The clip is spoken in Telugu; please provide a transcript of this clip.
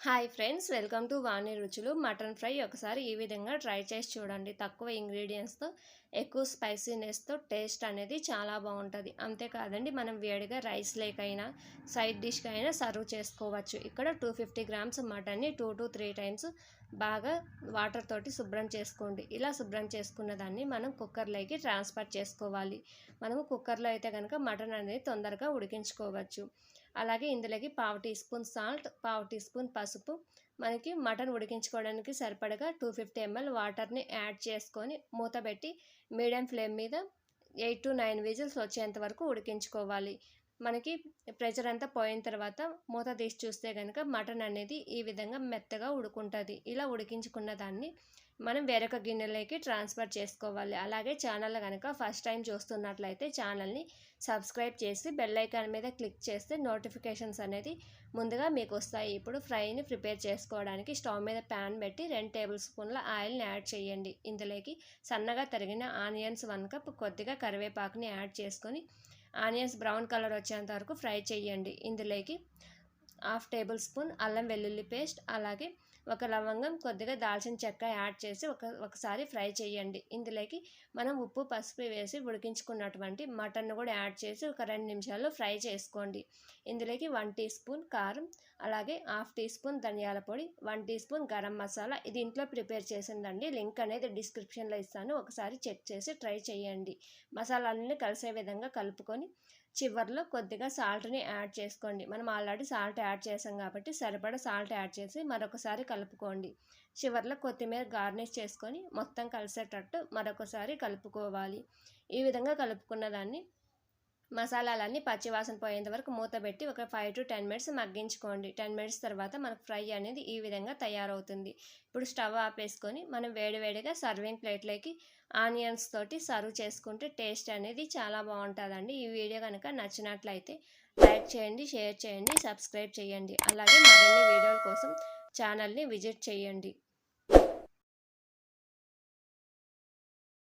హాయ్ ఫ్రెండ్స్, వెల్కమ్ టు వాణి రుచులు. మటన్ ఫ్రై ఒకసారి ఈ విధంగా ట్రై చేసి చూడండి. తక్కువ ఇంగ్రీడియంట్స్తో ఎక్కువ స్పైసీనెస్తో టేస్ట్ అనేది చాలా బాగుంటుంది. అంతేకాదండి, మనం వేడిగా రైస్ లేకైనా సైడ్ డిష్కి అయినా సర్వ్ చేసుకోవచ్చు. ఇక్కడ 250 గ్రామ్స్ మటన్ని 2 to 3 టైమ్స్ బాగా వాటర్ తోటి శుభ్రం చేసుకోండి. ఇలా శుభ్రం చేసుకున్న దాన్ని మనం కుక్కర్లోకి ట్రాన్స్ఫర్ చేసుకోవాలి. మనము కుక్కర్లో అయితే కనుక మటన్ అనేది తొందరగా ఉడికించుకోవచ్చు. అలాగే ఇందులోకి పావు టీ స్పూన్ సాల్ట్, పావు టీ స్పూన్ పసుపు, మనకి మటన్ ఉడికించుకోవడానికి సరిపడగా 250 ml వాటర్ని యాడ్ చేసుకొని మూత పెట్టి మీడియం ఫ్లేమ్ మీద 8 to 9 విజిల్స్ వచ్చేంత వరకు ఉడికించుకోవాలి. మనకి ప్రెషర్ అంతా పోయిన తర్వాత మూత తీసి చూస్తే కనుక మటన్ అనేది ఈ విధంగా మెత్తగా ఉడుకుంటుంది. ఇలా ఉడికించుకున్న దాన్ని మనం వేరొక గిన్నెలోకి ట్రాన్స్ఫర్ చేసుకోవాలి. అలాగే ఛానల్ కనుక ఫస్ట్ టైం చూస్తున్నట్లయితే ఛానల్ని సబ్స్క్రైబ్ చేసి బెల్ ఐకాన్ మీద క్లిక్ చేస్తే నోటిఫికేషన్స్ అనేది ముందుగా మీకు వస్తాయి. ఇప్పుడు ఫ్రైని ప్రిపేర్ చేసుకోవడానికి స్టవ్ మీద ప్యాన్ పెట్టి 2 టేబుల్ స్పూన్ల ఆయిల్ని యాడ్ చేయండి. ఇందులోకి సన్నగా తరిగిన ఆనియన్స్ 1 కప్, కొద్దిగా కరివేపాకుని యాడ్ చేసుకొని ఆనియన్స్ బ్రౌన్ కలర్ వచ్చేంత వరకు ఫ్రై చేయండి. ఇందులోకి 1/2 టేబుల్ స్పూన్ అల్లం వెల్లుల్లి పేస్ట్, అలాగే ఒక లవంగం, కొద్దిగా దాల్చిన చెక్క యాడ్ చేసి ఒకసారి ఫ్రై చేయండి. ఇందులోకి మనం ఉప్పు పసుపు వేసి ఉడికించుకున్నటువంటి మటన్ కూడా యాడ్ చేసి ఒక 2 నిమిషాలు ఫ్రై చేసుకోండి. ఇందులోకి 1 టీ స్పూన్ కారం, అలాగే 1/2 టీ స్పూన్ ధనియాల పొడి, 1 టీ స్పూన్ గరం మసాలా. ఇది ఇంట్లో ప్రిపేర్ చేసిందండి, లింక్ అనేది డిస్క్రిప్షన్లో ఇస్తాను, ఒకసారి చెక్ చేసి ట్రై చేయండి. మసాలాలన్నీ కలిసే విధంగా కలుపుకొని చివర్లో కొద్దిగా సాల్ట్ని యాడ్ చేసుకోండి. మనం ఆల్రెడీ సాల్ట్ యాడ్ చేసాం కాబట్టి సరిపడా సాల్ట్ యాడ్ చేసి మరొకసారి కలుపుకోండి. చివర్లో కొత్తిమీర గార్నిష్ చేసుకొని మొత్తం కలిసేటట్టు మరొకసారి కలుపుకోవాలి. ఈ విధంగా కలుపుకున్న దాన్ని మసాలాలన్నీ పచ్చివాసన పోయేంత వరకు మూత పెట్టి ఒక 5 to 10 మినిట్స్ మగ్గించుకోండి. 10 మినిట్స్ తర్వాత మనకు ఫ్రై అనేది ఈ విధంగా తయారవుతుంది. ఇప్పుడు స్టవ్ ఆపేసుకొని మనం వేడివేడిగా సర్వింగ్ ప్లేట్లోకి ఆనియన్స్ తోటి సర్వ్ చేసుకుంటే టేస్ట్ అనేది చాలా బాగుంటుందండి. ఈ వీడియో కనుక నచ్చినట్లయితే లైక్ చేయండి, షేర్ చేయండి, సబ్స్క్రైబ్ చేయండి. అలాగే మరిన్ని వీడియోల కోసం ఛానల్ని విజిట్ చేయండి.